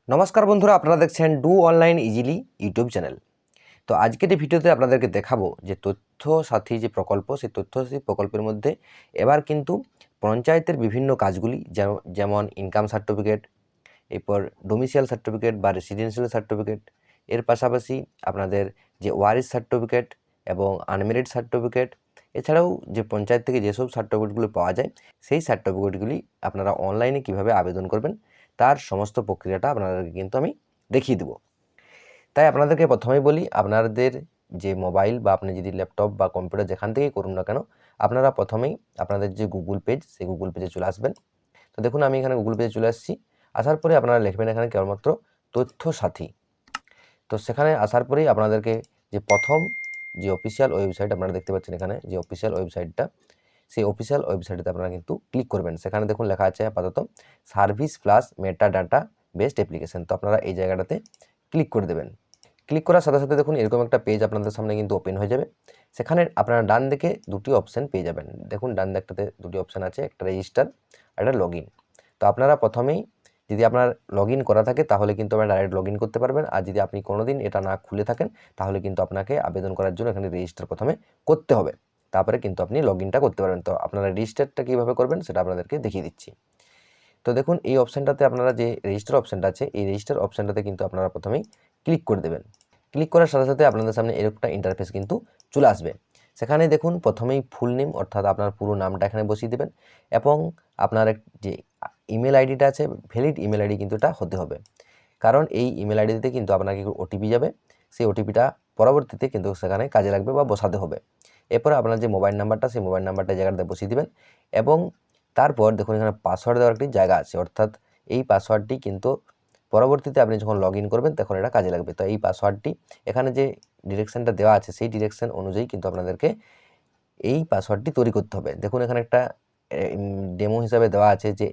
নমস্কার বন্ধুরা, আপনারা দেখছেন do online easily YouTube channel. তো আজকের এই ভিডিওতে আপনাদেরকে দেখাবো যে তথ্য সাথী যে প্রকল্প, সেই তথ্য সাথী প্রকল্পের মধ্যে এবার কিন্তু পঞ্চায়েতের বিভিন্ন কাজগুলি যেমন ইনকাম সার্টিফিকেট, এরপর ডোমিসিয়াল সার্টিফিকেট বা রেসিডেন্সিয়াল সার্টিফিকেট, এর পাশাপাশি আপনাদের যে ওয়ারিশ সার্টিফিকেট এবং আনমেরিড সার্টিফিকেট, এছাড়াও যে পঞ্চায়েত থেকে যেসব সার্টিফিকেটগুলো পাওয়া যায় সেই সার্টিফিকেটগুলি আপনারা অনলাইনে কিভাবে আবেদন করবেন তার সমস্ত প্রক্রিয়াটা আপনাদেরকে কিন্তু আমি দেখিয়ে দেবো। তাই আপনাদেরকে প্রথমেই বলি, আপনাদের যে মোবাইল বা আপনি যদি ল্যাপটপ বা কম্পিউটার যেখান থেকেই করুন না কেন, আপনারা প্রথমেই আপনাদের যে গুগল পেজ, সেই গুগল পেজে চলে আসবেন। তো দেখুন আমি এখানে গুগল পেজে চলে আসছি। আসার পরে আপনারা লিখবেন এখানে কেবলমাত্র তথ্য সাথী। তো সেখানে আসার পরেই আপনাদেরকে যে প্রথম যে অফিসিয়াল ওয়েবসাইট আপনারা দেখতে পাচ্ছেন, এখানে যে অফিসিয়াল ওয়েবসাইটটা, সেই অফিসিয়াল ওয়েবসাইটে আপনারা কিন্তু ক্লিক করবেন। সেখানে দেখুন লেখা আছে আপাতত service plus meta data based application. তো আপনারা এই জায়গাটাতে ক্লিক করে দেবেন। ক্লিক করার সাথে সাথে দেখুন এরকম একটা পেজ আপনাদের সামনে কিন্তু ওপেন হয়ে যাবে। সেখানে আপনারা ডান দিকে দুটি অপশান পেয়ে যাবেন। দেখুন ডান দিকটাতে দুটি অপশান আছে, একটা রেজিস্টার আর একটা লগ ইন। তো আপনারা প্রথমেই যদি আপনার লগ ইন করা থাকে তাহলে কিন্তু আপনারা ডাইরেক্ট লগ ইন করতে পারবেন, আর যদি আপনি কোনোদিন এটা না খুলে থাকেন তাহলে কিন্তু আপনাকে আবেদন করার জন্য এখানে রেজিস্টার প্রথমে করতে হবে, তারপরে কিন্তু আপনি লগ ইনটা করতে পারবেন। তো আপনারা রেজিস্টারটা কীভাবে করবেন সেটা আপনাদেরকে দেখিয়ে দিচ্ছি। তো দেখুন এই অপশানটাতে আপনারা যে রেজিস্টার অপশানটা আছে, এই রেজিস্টার অপশানটাতে কিন্তু আপনারা প্রথমেই ক্লিক করে দেবেন। ক্লিক করার সাথে সাথে আপনাদের সামনে এরকমটা ইন্টারফেস কিন্তু চলে আসবে। সেখানে দেখুন প্রথমেই ফুল নেম অর্থাৎ আপনার পুরো নামটা এখানে বসিয়ে দেবেন এবং আপনার যে ইমেল আইডিটা আছে, ভ্যালিড ইমেল আইডি কিন্তু এটা হতে হবে, কারণ এই ইমেল আইডিতে কিন্তু আপনাকে ওটিপি যাবে, সেই ওটিপিটা পরবর্তীতে কিন্তু সেখানে কাজে লাগবে বা বসাতে হবে। এরপরে আপনার যে মোবাইল নাম্বারটা, সেই মোবাইল নাম্বারটা জায়গাটাতে বসিয়ে দেবেন এবং তারপর দেখুন এখানে পাসওয়ার্ড দেওয়ার একটি জায়গা আছে, অর্থাৎ এই পাসওয়ার্ডটি কিন্তু পরবর্তীতে আপনি যখন লগ ইন করবেন তখন এটা কাজে লাগবে। তো এই পাসওয়ার্ডটি এখানে যে ডিরেকশানটা দেওয়া আছে সেই ডিরেকশান অনুযায়ী কিন্তু আপনাদেরকে এই পাসওয়ার্ডটি তৈরি করতে হবে। দেখুন এখানে একটা ডেমো হিসাবে দেওয়া আছে যে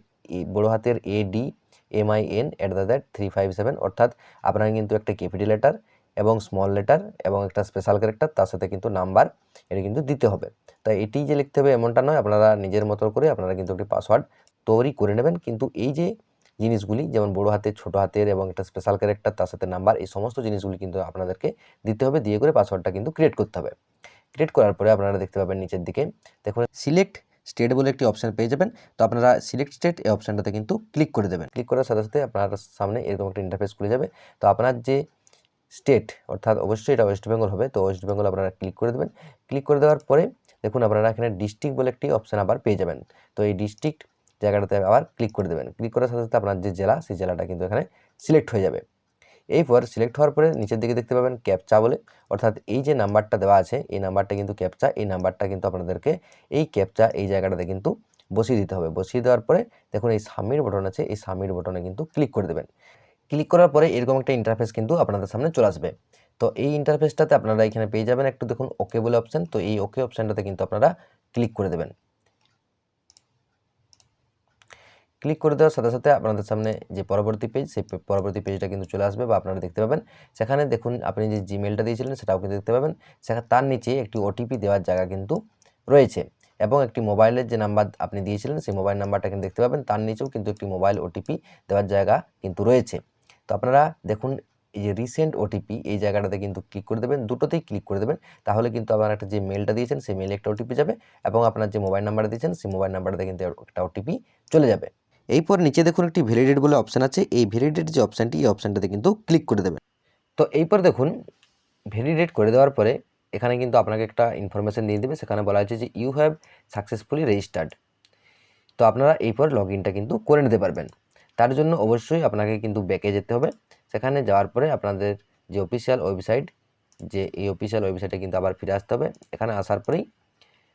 বড় হাতের ADMIN@357, অর্থাৎ আপনারা কিন্তু একটা ক্যাপিটাল লেটার এবং স্মল লেটার এবং একটা স্পেশাল ক্যারেক্টার, তার সাথে কিন্তু নাম্বার, এটা কিন্তু দিতে হবে। তাই এটি যে লিখতে হবে এমনটা নয়, আপনারা নিজের মতো করে আপনারা কিন্তু একটি পাসওয়ার্ড তৈরি করে নেবেন। কিন্তু এই যে জিনিসগুলি যেমন বড় হাতের, ছোট হাতের এবং একটা স্পেশাল ক্যারেক্টার, তার সাথে নাম্বার, এই সমস্ত জিনিসগুলি কিন্তু আপনাদেরকে দিতে হবে, দিয়ে করে পাসওয়ার্ডটা কিন্তু ক্রিয়েট করতে হবে। ক্রিয়েট করার পরে আপনারা দেখতে পাবেন নিচের দিকে দেখুন সিলেক্ট স্টেট বলে একটি অপশান পেয়ে যাবেন। তো আপনারা সিলেক্ট স্টেট এই অপশানটাতে কিন্তু ক্লিক করে দেবেন। ক্লিক করার সাথে সাথে আপনার সামনে এরকম একটা ইন্টারফেস খুলে যাবে। তো আপনার যে স্টেট, অর্থাৎ অবশ্যই এটা ওয়েস্ট বেঙ্গল হবে, তো ওয়েস্ট বেঙ্গল আপনারা ক্লিক করে দেবেন। ক্লিক করে দেওয়ার পরে দেখুন আপনারা এখানে ডিস্ট্রিক্ট বলে একটি অপশান আবার পেয়ে যাবেন। তো এই ডিস্ট্রিক্ট জায়গাটাতে আবার ক্লিক করে দেবেন। ক্লিক করার সাথে সাথে আপনার যে জেলা, সেই জেলাটা কিন্তু এখানে সিলেক্ট হয়ে যাবে। এরপর সিলেক্ট হওয়ার পরে নিচের দিকে দেখতে পাবেন ক্যাপচা বলে, অর্থাৎ এই যে নাম্বারটা দেওয়া আছে এই নাম্বারটা কিন্তু ক্যাপচা, এই নাম্বারটা কিন্তু আপনাদেরকে এই ক্যাপচা এই জায়গাটাতে কিন্তু বসিয়ে দিতে হবে। বসিয়ে দেওয়ার পরে দেখুন এই সাবমিট বাটন আছে, এই সাবমিট বাটনে কিন্তু ক্লিক করে দেবেন। ক্লিক করার পরে এরকম একটা ইন্টারফেস কিন্তু আপনাদের সামনে চলে আসবে। তো এই ইন্টারফেসটাতে আপনারা এখানে পেয়ে যাবেন একটু দেখুন ওকে বলে অপশান, তো এই ওকে অপশানটাতে কিন্তু আপনারা ক্লিক করে দেবেন। ক্লিক করে দেওয়ার সাথে সাথে আপনাদের সামনে যে পরবর্তী পেজ, সেই পরবর্তী পেজটা কিন্তু চলে আসবে বা আপনারা দেখতে পাবেন। সেখানে দেখুন আপনি যে জিমেলটা দিয়েছিলেন সেটাও কিন্তু দেখতে পাবেন। সেখানে তার নিচে একটি ওটিপি দেওয়ার জায়গা কিন্তু রয়েছে এবং একটি মোবাইলের যে নাম্বার আপনি দিয়েছিলেন সেই মোবাইল নাম্বারটা কিন্তু দেখতে পাবেন। তার নিচেও কিন্তু একটি মোবাইল ওটিপি দেওয়ার জায়গা কিন্তু রয়েছে। তো আপনারা দেখুন এই যে রিসেন্ট ওটিপি, এই জায়গাটাতে কিন্তু ক্লিক করে দেবেন, দুটোতেই ক্লিক করে দেবেন। তাহলে কিন্তু আপনার একটা যে মেলটা দিয়েছেন সেই মেলে একটা ওটিপি যাবে এবং আপনার যে মোবাইল নাম্বারটা দিয়েছেন সেই মোবাইল নাম্বারটাতে কিন্তু একটা ওটিপি চলে যাবে। এরপর নিচে দেখুন একটি ভ্যালিডেট বলে অপশান আছে, এই ভ্যালিডেট যে অপশানটি, এই অপশানটাতে কিন্তু ক্লিক করে দেবেন। তো এইপর দেখুন ভ্যালিডেট করে দেওয়ার পরে এখানে কিন্তু আপনাকে একটা ইনফরমেশান দিয়ে দেবে। সেখানে বলা হয়েছে যে ইউ হ্যাভ সাকসেসফুলি রেজিস্টার্ড। তো আপনারা এরপর লগ ইনটা কিন্তু করে নিতে পারবেন। তার জন্য অবশ্যই আপনাকে কিন্তু ব্যাকে যেতে হবে। সেখানে যাওয়ার পরে আপনাদের যে অফিসিয়াল ওয়েবসাইট, যে এই অফিসিয়াল ওয়েবসাইটে কিন্তু আবার ফিরে আসতে হবে। এখানে আসার পরেই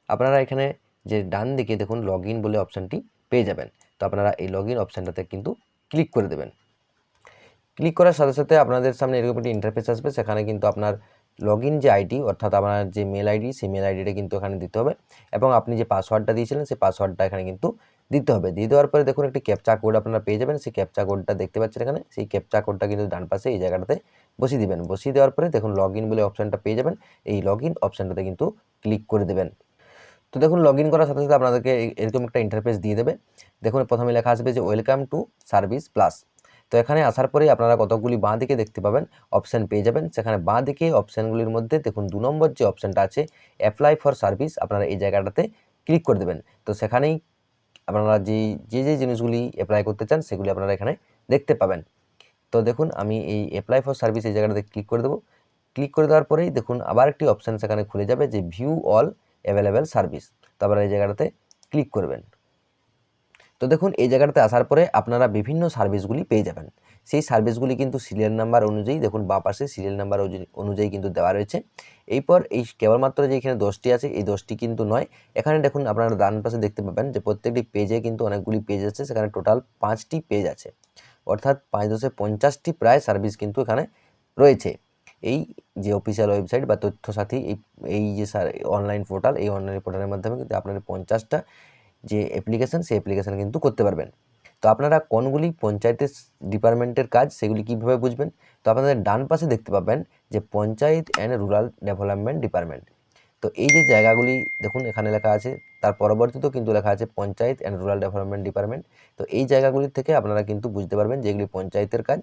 আপনারা এখানে যে ডান দিকে দেখুন লগ ইন বলে অপশানটি পেয়ে যাবেন। তো আপনারা এই লগ ইন অপশানটাতে কিন্তু ক্লিক করে দেবেন। ক্লিক করার সাথে সাথে আপনাদের সামনে এরকম একটি ইন্টারফেস আসবে। সেখানে কিন্তু আপনার লগ ইন যে আইডি, অর্থাৎ আপনার যে মেল আইডি, সেই মেল আইডিটা কিন্তু এখানে দিতে হবে এবং আপনি যে পাসওয়ার্ডটা দিয়েছিলেন সেই পাসওয়ার্ডটা এখানে কিন্তু দিতে হবে। দিয়ে দেওয়ার পরে দেখুন একটি ক্যাপচা কোড আপনারা পেয়ে যাবেন। সেই ক্যাপচা কোডটা দেখতে পাচ্ছেন এখানে, সেই ক্যাপচা কোডটা কিন্তু ডান পাশে এই জায়গাটাতে বসিয়ে দিবেন। বসিয়ে দেওয়ার পরে দেখুন লগ ইন বলে অপশানটা পেয়ে যাবেন, এই লগ ইন অপশানটাতে কিন্তু ক্লিক করে দেবেন। তো দেখুন লগ ইন করার সাথে সাথে আপনাদেরকে এরকম একটা ইন্টারফেস দিয়ে দেবে। দেখুন প্রথমে লেখা আসবে যে ওয়েলকাম টু সার্ভিস প্লাস। তো এখানে আসার পরেই আপনারা কতকগুলি বাঁ দিকে দেখতে পাবেন অপশান পেয়ে যাবেন। সেখানে বাঁ দিকে অপশানগুলির মধ্যে দেখুন 2 নম্বর যে অপশানটা আছে অ্যাপ্লাই ফর সার্ভিস, আপনারা এই জায়গাটাতে ক্লিক করে দেবেন। তো সেখানেই আপনারা যে জিনিসগুলি অ্যাপ্লাই করতে চান সেগুলি আপনারা এখানে দেখতে পাবেন। তো দেখুন আমি এই অ্যাপ্লাই ফর সার্ভিস এই জায়গাটাতে ক্লিক করে দেবো। ক্লিক করে দেওয়ার পরেই দেখুন আবার একটি অপশান সেখানে খুলে যাবে যে ভিউ অল অ্যাভেলেবেল সার্ভিস। তো আপনারা এই জায়গাটাতে ক্লিক করবেন। তো দেখুন এই জায়গাটাতে আসার পরে আপনারা বিভিন্ন সার্ভিসগুলি পেয়ে যাবেন। সেই সার্ভিসগুলি কিন্তু সিরিয়াল নাম্বার অনুযায়ী দেখুন বাঁ পাশে সিরিয়াল নাম্বার অনুযায়ী কিন্তু দেওয়া রয়েছে। এরপর এই কেবলমাত্র যে এখানে 10টি আছে এই 10টি কিন্তু নয়, এখানে দেখুন আপনারা ডান পাশে দেখতে পাবেন যে প্রত্যেকটি পেজে কিন্তু অনেকগুলি পেজ আছে, সেখানে টোটাল 5টি পেজ আছে, অর্থাৎ 5×50টি প্রায় সার্ভিস কিন্তু এখানে রয়েছে। এই যে অফিসিয়াল ওয়েবসাইট বা তথ্যসাথী এই যে অনলাইন পোর্টাল, এই অনলাইন পোর্টালের মাধ্যমে কিন্তু আপনারা 50টা যে অ্যাপ্লিকেশান সেই অ্যাপ্লিকেশান কিন্তু করতে পারবেন। তো আপনারা কোনগুলি পঞ্চায়েতের ডিপার্টমেন্টের কাজ সেগুলি কীভাবে বুঝবেন? তো আপনাদের ডান পাশে দেখতে পাবেন যে panchayat and rural development department. তো এই যে জায়গাগুলি দেখুন এখানে লেখা আছে, তার পরবর্তীতেও কিন্তু লেখা আছে panchayat and rural development department. তো এই জায়গাগুলির থেকে আপনারা কিন্তু বুঝতে পারবেন যে এগুলি পঞ্চায়েতের কাজ,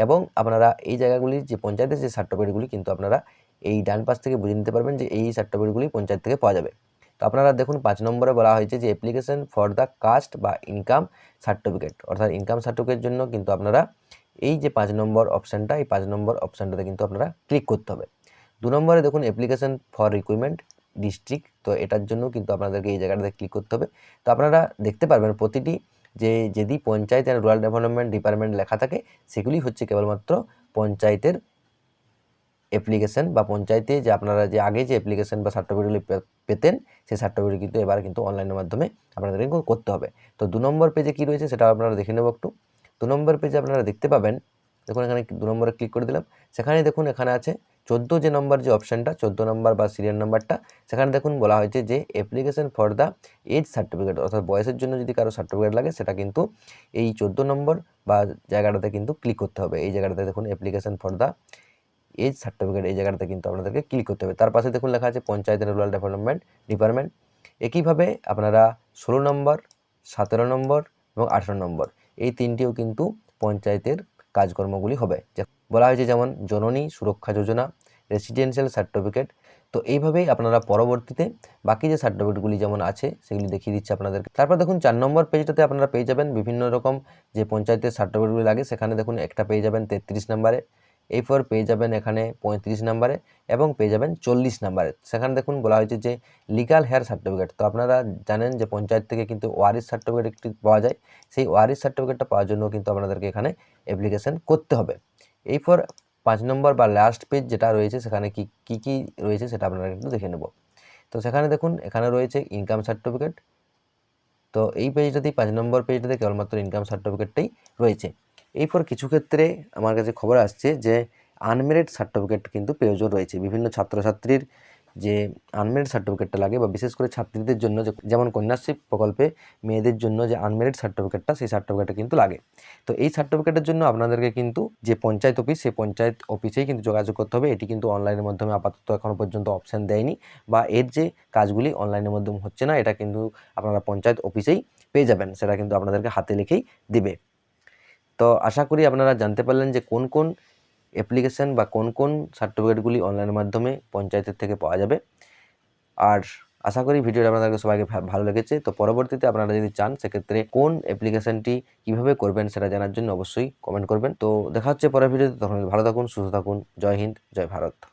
এবং আপনারা এই জায়গাগুলির যে পঞ্চায়েতের যে সার্টিফিকেটগুলি কিন্তু আপনারা এই ডান পাশ থেকে বুঝে নিতে পারবেন যে এই সার্টিফিকেটগুলি পঞ্চায়েত থেকে পাওয়া যাবে। তো আপনারা দেখুন 5 নম্বরে বলা হয়েছে যে অ্যাপ্লিকেশন ফর দ্য কাস্ট বা ইনকাম সার্টিফিকেট, অর্থাৎ ইনকাম সার্টিফিকেটের জন্য কিন্তু আপনারা এই যে 5 নম্বর অপশানটা, এই 5 নম্বর অপশানটাতে কিন্তু আপনারা ক্লিক করতে হবে। 2 নম্বরে দেখুন অ্যাপ্লিকেশন ফর রিক্রুটমেন্ট ডিস্ট্রিক্ট, তো এটার জন্য কিন্তু আপনাদেরকে এই জায়গাটাতে ক্লিক করতে হবে। তো আপনারা দেখতে পারবেন প্রতিটি যে যদি panchayat and rural development department লেখা থাকে সেগুলি হচ্ছে কেবলমাত্র পঞ্চায়েতের অ্যাপ্লিকেশন বা পঞ্চায়েতে যে আপনারা যে আগে যে অ্যাপ্লিকেশন বা সার্টিফিকেটগুলি পেতেন সেই সার্টিফিকেট কিন্তু এবার কিন্তু অনলাইনের মাধ্যমে আপনাদেরকে করতে হবে। তো 2 নম্বর পেজে কী রয়েছে সেটাও আপনারা দেখে নেব একটু। 2 নম্বর পেজে আপনারা দেখতে পাবেন, দেখুন এখানে 2 নম্বরে ক্লিক করে দিলাম, সেখানে দেখুন এখানে আছে 14 যে নম্বর যে অপশানটা 14 নম্বর বা সিরিয়াল নাম্বারটা, সেখানে দেখুন বলা হয়েছে যে application for the age certificate, অর্থাৎ বয়সের জন্য যদি কারো সার্টিফিকেট লাগে সেটা কিন্তু এই 14 নম্বর বা জায়গাটাতে কিন্তু ক্লিক করতে হবে। এই জায়গাটাতে দেখুন application for the age certificate, এই জায়গাটাতে কিন্তু আপনাদেরকে ক্লিক করতে হবে। তার পাশে দেখুন লেখা আছে panchayat and rural development department. একইভাবে আপনারা 16 নম্বর, 17 নম্বর এবং 18 নম্বর এই তিনটিও কিন্তু পঞ্চায়েতের কাজকর্মগুলি হবে। বলা হয়েছে যেমন জননী সুরক্ষা যোজনা, রেসিডেন্সিয়াল সার্টিফিকেট। তো এইভাবেই আপনারা পরবর্তীতে বাকি যে সার্টিফিকেটগুলি যেমন আছে সেগুলি দেখিয়ে দিচ্ছে আপনাদেরকে। তারপর দেখুন 4 নম্বর পেজটাতে আপনারা পেয়ে যাবেন বিভিন্ন রকম যে পঞ্চায়েতের সার্টিফিকেটগুলি লাগে, সেখানে দেখুন একটা পেয়ে যাবেন 33 নম্বরে, এরপর পেয়ে যাবেন এখানে 35 নম্বরে এবং পেয়ে যাবেন 40 নম্বরে। সেখানে দেখুন বলা হয়েছে যে লিগাল হেয়ার সার্টিফিকেট। তো আপনারা জানেন যে পঞ্চায়েত থেকে কিন্তু ওয়ারিশ সার্টিফিকেট একটি পাওয়া যায়, সেই ওয়ারিশ সার্টিফিকেটটা পাওয়ার জন্য কিন্তু আপনাদেরকে এখানে অ্যাপ্লিকেশন করতে হবে। এরপর 5 নম্বর বা লাস্ট পেজ যেটা রয়েছে সেখানে কি রয়েছে সেটা আপনারা কিন্তু দেখে নেব। তো সেখানে দেখুন এখানে রয়েছে ইনকাম সার্টিফিকেট। তো এই পেজটাতেই 5 নম্বর পেজটাতে কেবলমাত্র ইনকাম সার্টিফিকেটটাই রয়েছে। এরপর কিছু ক্ষেত্রে আমার কাছে খবর আসছে যে আনমেরিড সার্টিফিকেট কিন্তু প্রয়োজন রয়েছে। বিভিন্ন ছাত্রছাত্রীর যে আনমেরিড সার্টিফিকেটটা লাগে বা বিশেষ করে ছাত্রীদের জন্য যেমন কন্যাশ্রী প্রকল্পে মেয়েদের জন্য যে আনমেরিড সার্টিফিকেটটা সেই সার্টিফিকেটটা কিন্তু লাগে। তো এই সার্টিফিকেটের জন্য আপনাদেরকে কিন্তু যে পঞ্চায়েত অফিস সেই পঞ্চায়েত অফিসেই কিন্তু যোগাযোগ করতে হবে। এটি কিন্তু অনলাইনের মাধ্যমে আপাতত এখনও পর্যন্ত অপশান দেয়নি, বা এর যে কাজগুলি অনলাইনের মাধ্যমে হচ্ছে না, এটা কিন্তু আপনারা পঞ্চায়েত অফিসেই পেয়ে যাবেন, সেটা কিন্তু আপনাদেরকে হাতে লিখেই দিবে। তো আশা করি আপনারা জানতে পারলেন যে কোন কোন অ্যাপ্লিকেশান বা কোন কোন সার্টিফিকেটগুলি অনলাইনের মাধ্যমে পঞ্চায়েতের থেকে পাওয়া যাবে। আর আশা করি ভিডিওটা আপনাদেরকে সবাইকে ভালো লেগেছে। তো পরবর্তীতে আপনারা যদি চান সেক্ষেত্রে কোন অ্যাপ্লিকেশানটি কীভাবে করবেন সেটা জানার জন্য অবশ্যই কমেন্ট করবেন। তো দেখা হচ্ছে পরের ভিডিওতে, তখন ভালো থাকুন, সুস্থ থাকুন। জয় হিন্দ, জয় ভারত।